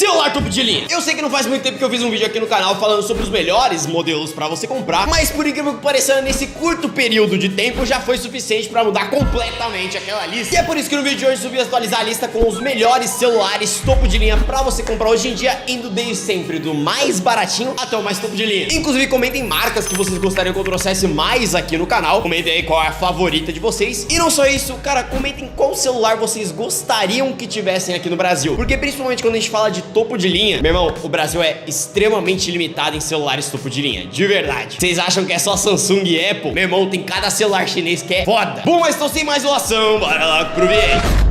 celular topo de linha. Eu sei que não faz muito tempo que eu fiz um vídeo aqui no canal falando sobre os melhores modelos pra você comprar, mas por incrível que pareça, nesse curto período de tempo já foi suficiente pra mudar completamente aquela lista. E é por isso que no vídeo de hoje subi atualizar a lista com os melhores celulares topo de linha pra você comprar hoje em dia, indo desde sempre do mais baratinho até o mais topo de linha. Inclusive comentem marcas que vocês gostariam que eu trouxesse mais aqui no canal. Comentem aí qual é a favorita de vocês. E não só isso, cara, comentem qual celular vocês gostariam que tivessem aqui no Brasil. Porque principalmente quando a gente fala de topo de linha, meu irmão, o Brasil é extremamente limitado em celulares topo de linha, de verdade. Vocês acham que é só Samsung e Apple? Meu irmão, tem cada celular chinês que é foda. Bom, mas tô sem mais enrolação, bora lá pro vídeo.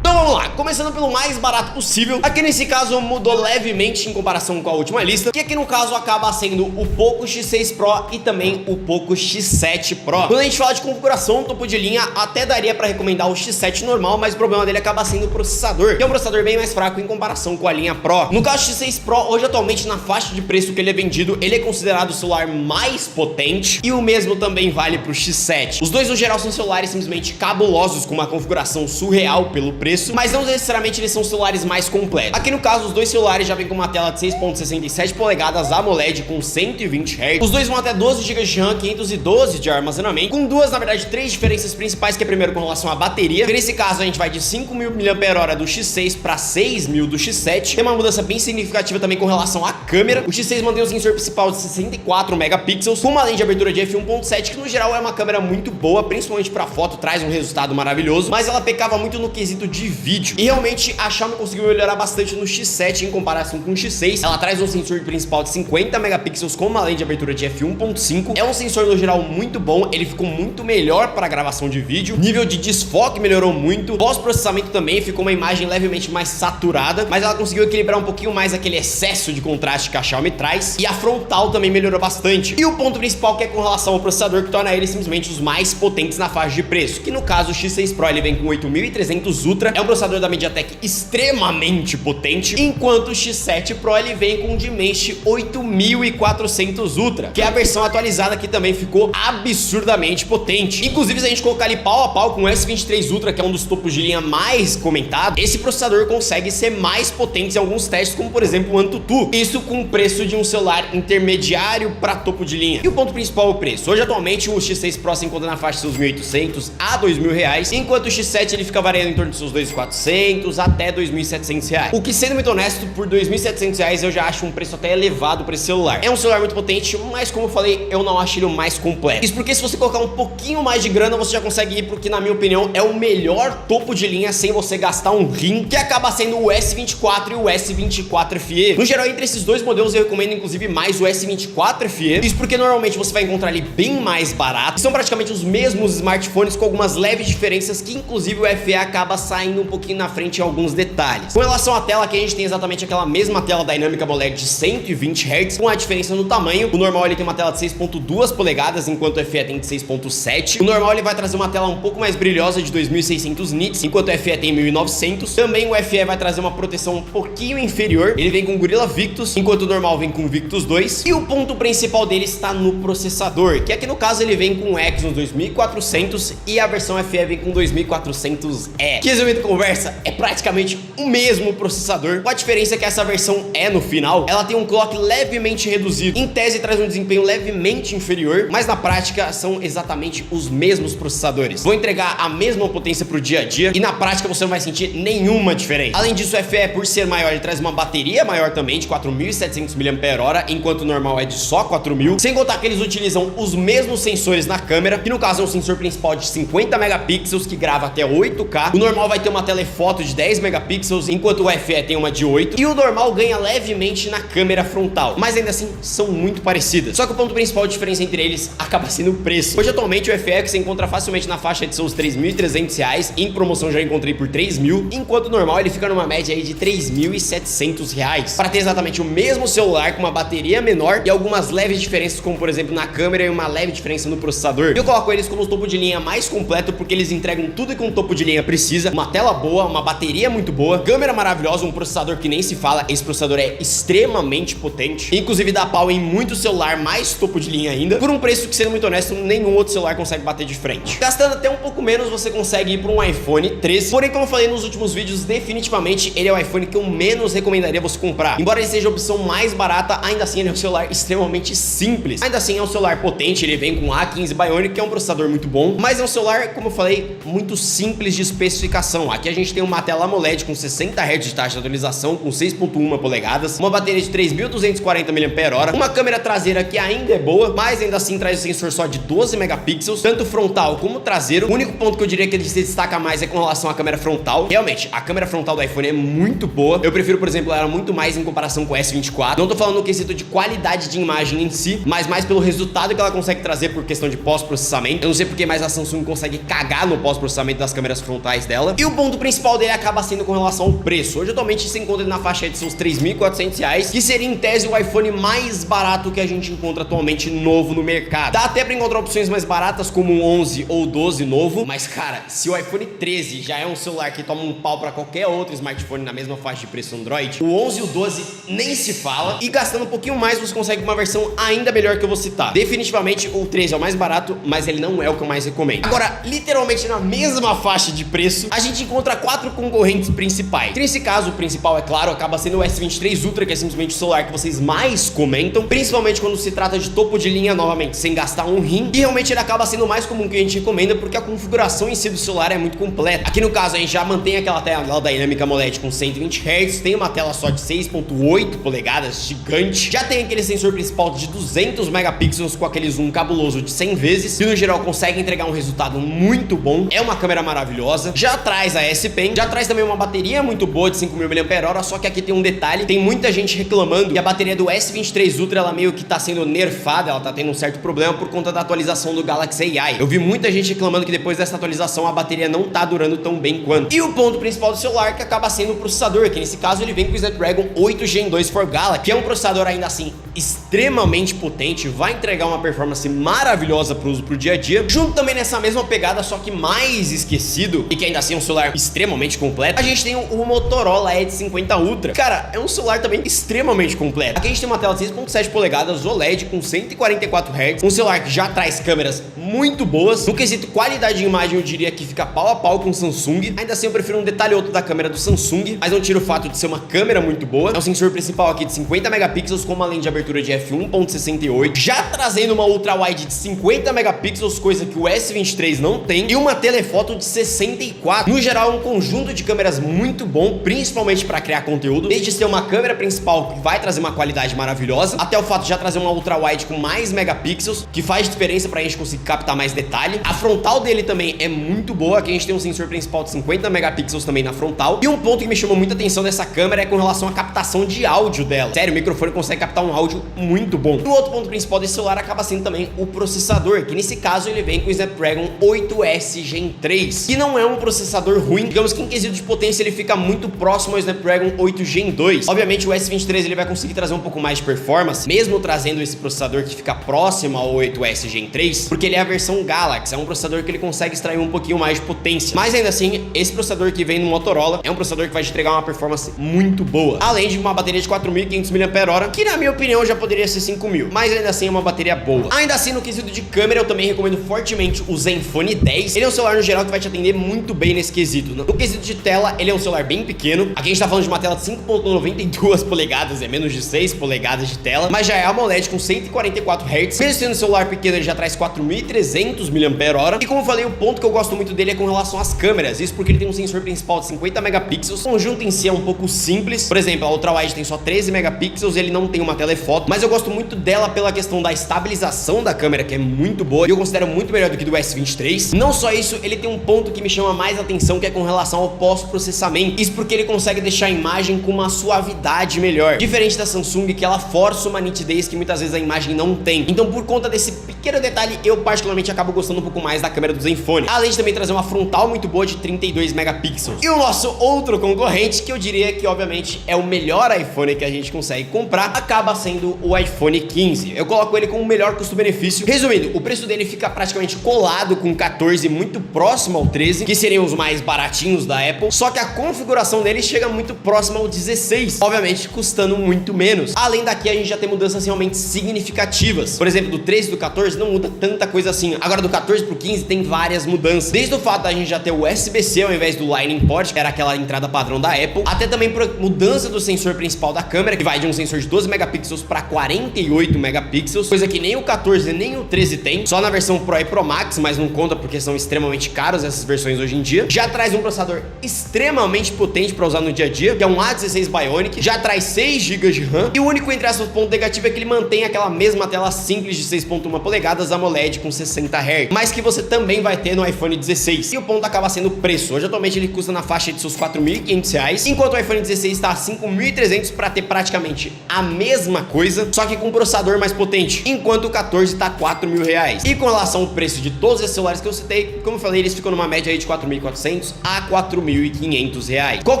Então vamos lá, começando pelo mais barato possível. Aqui nesse caso mudou levemente em comparação com a última lista, que aqui no caso acaba sendo o Poco X6 Pro e também o Poco X7 Pro. Quando a gente fala de configuração topo de linha, até daria pra recomendar o X7 normal, mas o problema dele acaba sendo o processador, que é um processador bem mais fraco em comparação com a linha Pro. No caso do X6 Pro, hoje atualmente na faixa de preço que ele é vendido, ele é considerado o celular mais potente, e o mesmo também vale pro X7. Os dois no geral são celulares simplesmente cabulosos, com uma configuração surreal pelo preço, mas não necessariamente eles são celulares mais completos. Aqui no caso, os dois celulares já vêm com uma tela de 6.67 polegadas AMOLED com 120 Hz. Os dois vão até 12 GB de RAM, 512 de armazenamento, com duas, na verdade, três diferenças principais, que é primeiro com relação à bateria, que nesse caso a gente vai de 5.000 mAh do X6 para 6.000 do X7. Tem uma mudança bem significativa também com relação à câmera. O X6 mantém o sensor principal de 64 megapixels, com uma lente de abertura de f1.7, que no geral é uma câmera muito boa, principalmente para foto, traz um resultado maravilhoso, mas ela pecava muito no quesito de vídeo. E realmente a Xiaomi conseguiu melhorar bastante no X7 em comparação com o X6. Ela traz um sensor principal de 50 megapixels com uma lente de abertura de f1.5. É um sensor no geral muito bom, ele ficou muito melhor para gravação de vídeo. Nível de desfoque melhorou muito. Pós-processamento também ficou uma imagem levemente mais saturada, mas ela conseguiu equilibrar um pouquinho mais aquele excesso de contraste que a Xiaomi traz. E a frontal também melhorou bastante. E o ponto principal que é com relação ao processador, que torna ele simplesmente os mais potentes na faixa de preço, que no caso o X6 Pro ele vem com 8300 Ultra, é um processador da MediaTek extremamente potente, enquanto o X7 Pro ele vem com o Dimensity 8400 Ultra, que é a versão atualizada, que também ficou absurdamente potente. Inclusive, se a gente colocar ali pau a pau com o S23 Ultra, que é um dos topos de linha mais comentados, esse processador consegue ser mais potente em alguns testes, como por exemplo o Antutu. Isso com o preço de um celular intermediário para topo de linha. E o ponto principal é o preço. Hoje atualmente o X6 Pro se encontra na faixa de seus 1.800 a 2.000 reais, enquanto o X7 ele fica variando em torno de seus 2.400 até 2.700 reais. O que, sendo muito honesto, por 2.700 reais eu já acho um preço até elevado para esse celular. É um celular muito potente, mas como eu falei, eu não acho ele o mais completo. Isso porque se você colocar um pouquinho mais de grana, você já consegue ir pro que, na minha opinião, é o melhor topo de linha sem você gastar um rim, que acaba sendo o S24 e o S24 FE. No geral, entre esses dois modelos, eu recomendo inclusive mais o S24 FE. Isso porque normalmente você vai encontrar ele bem mais barato. São praticamente os mesmos smartphones, com algumas leves diferenças, que inclusive o FE acaba saindo um pouquinho na frente em alguns detalhes. Com relação à tela, aqui a gente tem exatamente aquela mesma tela Dynamic AMOLED de 120 Hz, com a diferença no tamanho. O normal ele tem uma tela de 6.2 polegadas, enquanto o FE tem de 6.7. O normal ele vai trazer uma tela um pouco mais brilhosa de 2600 nits, enquanto o FE tem 1900. Também o FE vai trazer uma proteção um pouquinho inferior. Ele vem com Gorilla Victus, enquanto o normal vem com Victus 2. E o ponto principal dele está no processador, que aqui no caso ele vem com o Exynos 2400 e a versão FE vem com 2400E. Que resumindo a conversa, é praticamente o mesmo processador. A diferença é que essa versão E no final, ela tem um clock levemente reduzido. Em tese traz um desempenho levemente inferior, mas na prática são exatamente os mesmos processadores. Vão entregar a mesma potência pro dia a dia e na prática você não vai sentir nenhuma diferença. Além disso, o FE, por ser maior, ele traz uma bateria maior também, de 4.700 mAh, enquanto o normal é de só 4.000. Sem contar que eles utilizam os mesmos sensores na câmera, que no caso é um sensor principal de 50 megapixels, que grava até 8K. O normal vai ter uma telefoto de 10 megapixels, enquanto o FE tem uma de 8, e o normal ganha levemente na câmera frontal, mas ainda assim são muito parecidas. Só que o ponto principal de diferença entre eles acaba sendo o preço. Hoje atualmente o FE que você encontra facilmente na faixa de seus 3.300 reais, em promoção já encontrei por 3.000, enquanto o normal ele fica numa média aí de 3.700 reais, para ter exatamente o mesmo celular com uma bateria menor e algumas leves diferenças, como por exemplo na câmera e uma leve diferença no processador. Eu coloco eles como o topo de linha mais completo porque eles entregam tudo que um topo de linha precisa: uma tela boa, uma bateria muito boa, boa, câmera maravilhosa, um processador que nem se fala. Esse processador é extremamente potente, inclusive dá pau em muito celular, mais topo de linha ainda, por um preço que, sendo muito honesto, nenhum outro celular consegue bater de frente. Gastando até um pouco menos, você consegue ir para um iPhone 13, porém, como eu falei nos últimos vídeos, definitivamente ele é o iPhone que eu menos recomendaria você comprar. Embora ele seja a opção mais barata, ainda assim ele é um celular extremamente simples. Ainda assim é um celular potente, ele vem com A15 Bionic, que é um processador muito bom, mas é um celular, como eu falei, muito simples de especificação. Aqui a gente tem uma tela AMOLED com 60 Hz de taxa de atualização, com 6.1 polegadas, uma bateria de 3.240 mAh, uma câmera traseira que ainda é boa, mas ainda assim traz o sensor só de 12 megapixels, tanto frontal como traseiro. O único ponto que eu diria que ele se destaca mais é com relação à câmera frontal. Realmente, a câmera frontal do iPhone é muito boa. Eu prefiro, por exemplo, ela muito mais em comparação com o S24. Não tô falando no quesito de qualidade de imagem em si, mas mais pelo resultado que ela consegue trazer por questão de pós-processamento. Eu não sei porque mais a Samsung consegue cagar no pós-processamento das câmeras frontais dela. E o ponto principal dele acaba sendo com relação ao preço. Hoje, atualmente, você encontra ele na faixa de seus R$3.400, que seria, em tese, o iPhone mais barato que a gente encontra atualmente novo no mercado. Dá até pra encontrar opções mais baratas, como o 11 ou 12 novo, mas, cara, se o iPhone 13 já é um celular que toma um pau pra qualquer outro smartphone na mesma faixa de preço Android, o 11 e o 12 nem se fala, e gastando um pouquinho mais você consegue uma versão ainda melhor que eu vou citar. Definitivamente o 13 é o mais barato, mas ele não é o que eu mais recomendo. Agora, literalmente na mesma faixa de preço, a gente encontra 4 concorrentes principais. Nesse caso, o principal, é claro, acaba sendo o S23 Ultra, que é simplesmente o celular que vocês mais comentam, principalmente quando se trata de topo de linha, novamente, sem gastar um rim, e realmente ele acaba sendo o mais comum que a gente recomenda, porque a configuração em si do celular é muito completa. Aqui no caso a gente já mantém aquela tela dinâmica AMOLED com 120 Hz, tem uma tela só de 6.8 polegadas, gigante, já tem aquele sensor principal de 200 megapixels com aquele zoom cabuloso de 100 vezes, que no geral consegue entregar um resultado muito bom, é uma câmera maravilhosa, já traz a S Pen, já traz também uma bateria muito boa de 5.000 mAh, só que aqui tem um detalhe, tem muita gente reclamando que a bateria do S23 Ultra, ela meio que tá sendo nerfada, ela tá tendo um certo problema por conta da atualização do Galaxy AI. Eu vi muita gente reclamando que depois dessa atualização a bateria não tá durando tão bem quanto. E o ponto principal do celular, que acaba sendo o processador, que nesse caso ele vem com o Snapdragon 8 Gen 2 for Galaxy, que é um processador ainda assim extremamente potente, vai entregar uma performance maravilhosa pro uso pro dia a dia, junto também nessa mesma pegada, só que mais esquecido, e que ainda assim é um celular extremamente completo, a gente tem o Motorola Edge 50 Ultra. Cara, é um celular também extremamente completo. Aqui a gente tem uma tela de 6.7 polegadas OLED com 144 Hz, um celular que já traz câmeras muito boas. No quesito qualidade de imagem, eu diria que fica pau a pau com o Samsung. Ainda assim, eu prefiro um detalhe ou outro da câmera do Samsung, mas não tira o fato de ser uma câmera muito boa. É um sensor principal aqui de 50 megapixels com uma lente de abertura de f1.68, já trazendo uma ultra wide de 50 megapixels, coisa que o S23 não tem, e uma telefoto de 64. No geral, um conjunto de câmeras muito bom, principalmente para criar conteúdo, desde ser uma câmera principal que vai trazer uma qualidade maravilhosa, até o fato de já trazer uma ultra wide com mais megapixels, que faz diferença pra gente conseguir captar mais detalhe. A frontal dele também é muito boa, aqui a gente tem um sensor principal de 50 megapixels também na frontal, e um ponto que me chamou muita atenção dessa câmera é com relação à captação de áudio dela. Sério, o microfone consegue captar um áudio muito bom. E o outro ponto principal desse celular acaba sendo também o processador, que nesse caso ele vem com o Snapdragon 8S Gen 3, que não é um processador ruim, digamos que em quesito de potência ele fica muito próximo ao Snapdragon 8 Gen 2. Obviamente o S23 ele vai conseguir trazer um pouco mais de performance, mesmo trazendo esse processador que fica próximo ao 8S Gen 3, porque ele é a versão Galaxy, é um processador que ele consegue extrair um pouquinho mais de potência. Mas ainda assim, esse processador que vem no Motorola é um processador que vai te entregar uma performance muito boa, além de uma bateria de 4.500 mAh, que na minha opinião já poderia ser 5.000, mas ainda assim é uma bateria boa. Ainda assim, no quesito de câmera, eu também recomendo fortemente o Zenfone 10. Ele é um celular no geral que vai te atender muito bem nesse quesito. No quesito de tela, ele é um celular bem pequeno. Aqui a gente tá falando de uma tela de 5.92 polegadas, é menos de 6 polegadas de tela, mas já é AMOLED com 144 Hz. Mesmo sendo um celular pequeno, ele já traz 4.300 mAh. E como eu falei, o ponto que eu gosto muito dele é com relação às câmeras. Isso porque ele tem um sensor principal de 50 megapixels. O conjunto em si é um pouco simples. Por exemplo, a ultra wide tem só 13 megapixels, ele não tem uma telefoto, mas eu gosto muito dela pela questão da estabilização da câmera, que é muito boa, e eu considero muito melhor do que do S23. Não só isso, ele tem um ponto que me chama mais atenção, que é com relação ao pós-processamento. Isso porque ele consegue deixar a imagem com uma suavidade melhor, diferente da Samsung, que ela força uma nitidez que muitas vezes a imagem não tem. Então, por conta desse pequeno detalhe, eu particularmente acabo gostando um pouco mais da câmera do Zenfone, além de também trazer uma frontal muito boa de 32 megapixels. E o nosso outro concorrente, que eu diria que obviamente é o melhor iPhone que a gente consegue comprar, acaba sendo o iPhone 15. Eu coloco ele com o melhor custo-benefício. Resumindo, o preço dele fica praticamente colado com o 14, muito próximo ao 13, que seriam os mais baratinhos da Apple, só que a configuração dele chega muito próxima ao 16, obviamente custando muito menos. Além daqui, a gente já tem mudanças realmente significativas. Por exemplo, do 13 e do 14 não muda tanta coisa assim. Agora, do 14 pro 15 tem várias mudanças. Desde o fato da gente já ter o USB-C ao invés do Lightning Port, que era aquela entrada padrão da Apple, até também por mudança do sensor principal da câmera, que vai de um sensor de 12 megapixels para 48 megapixels, coisa que nem o 14 nem o 13 tem, só na versão Pro e Pro Max, mas não conta porque são extremamente caros essas versões hoje em dia. Já traz um processador extremamente potente para usar no dia a dia, que é um A16 Bionic, já traz 6 GB de RAM, e o único, entre aspas, ponto negativo é que ele mantém aquela mesma tela simples de 6.1 polegadas AMOLED com 60 Hz, mas que você também vai ter no iPhone 16. E o ponto acaba sendo o preço. Hoje, atualmente, ele custa na faixa de seus R$4.500, enquanto o iPhone 16 está a R$5.300 para ter praticamente a mesma coisa, só que com um processador mais potente, enquanto o 14 está R$4.000. E com relação ao preço de todos esses celulares que eu citei, como eu falei, eles ficam numa média aí de R$4.400 a R$4.500. Qual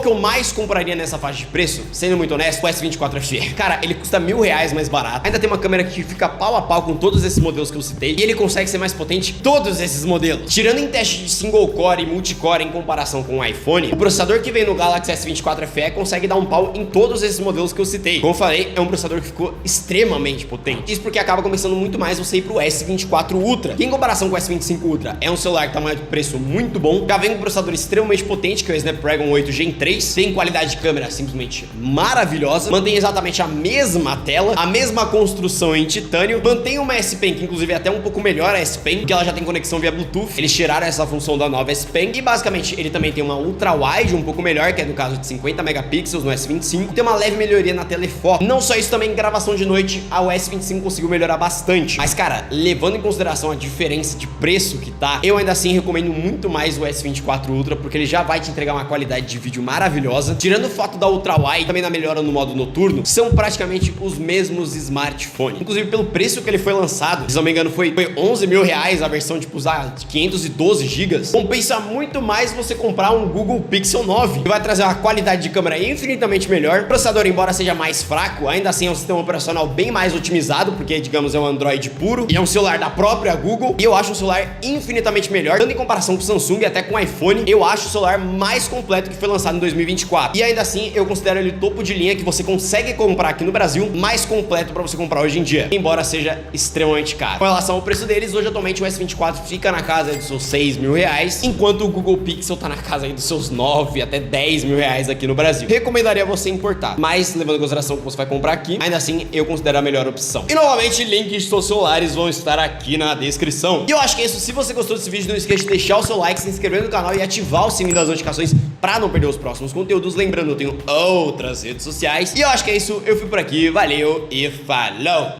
que eu mais compraria nessa faixa de preço? Sendo muito honesto, o S24 FE. Cara, ele custa R$1.000 mais barato. Ainda tem uma câmera que fica pau a pau com todos esses modelos que eu citei, e ele consegue ser mais potente que todos esses modelos. Tirando em teste de single core e multicore em comparação com o iPhone, o processador que vem no Galaxy S24 FE consegue dar um pau em todos esses modelos que eu citei. Como eu falei, é um processador que ficou extremamente potente. Isso porque acaba começando muito mais você ir pro S24 Ultra, que em comparação com o S25 Ultra é um celular que tá mais de preço muito bom, já vem com um processador extremamente potente, que é o Snapdragon 8 Gen 3, tem qualidade de câmera simplesmente maravilhosa, mantém exatamente a mesma tela, a mesma construção em titânio, mantém uma S Pen, que inclusive é até um pouco melhor a S Pen, porque ela já tem conexão via Bluetooth, eles tiraram essa função da nova S Pen, e basicamente ele também tem uma ultra wide um pouco melhor, que é no caso de 50 megapixels no S25, tem uma leve melhoria na telefoto. Não só isso, também em gravação de noite a S25 conseguiu melhorar bastante, mas cara, levando em consideração a diferença de preço que tá, eu ainda assim recomendo muito mais o S24 Ultra, porque ele já vai te entregar uma qualidade de vídeo maravilhosa. Tirando o fato da ultra wide, também na melhora no modo noturno, são praticamente os mesmos smartphones. Inclusive pelo preço que ele foi lançado, se não me engano foi R$11.000 a versão tipo usar de 512 GB. Compensa muito mais você comprar um Google Pixel 9, que vai trazer uma qualidade de câmera infinitamente melhor. O processador, embora seja mais fraco, ainda assim é um sistema operacional bem mais otimizado, porque digamos é um Android puro e é um celular da própria Google, e eu acho um celular infinitamente melhor, tanto em comparação com o Samsung e até com o iPhone. Eu acho o celular mais completo que foi lançado em 2024, e ainda assim eu considero ele topo de linha, que você consegue comprar aqui no Brasil, mais completo para você comprar hoje em dia, embora seja extremamente caro. Com relação ao preço deles, hoje atualmente o S24 fica na casa dos seus R$6.000, enquanto o Google Pixel tá na casa aí dos seus R$9.000 até R$10.000 aqui no Brasil. Recomendaria você importar, mas levando em consideração que você vai comprar aqui, ainda assim eu considero a melhor opção. E novamente, links de seus celulares vão estar aqui na descrição. E eu acho que é isso. Se você gostou desse vídeo, não esqueça de deixar o seu like, se inscrever no canal e ativar o sininho das notificações para não perder os próximos conteúdos. Lembrando, eu tenho outras redes sociais. E eu acho que é isso. Eu fui por aqui, valeu e falou!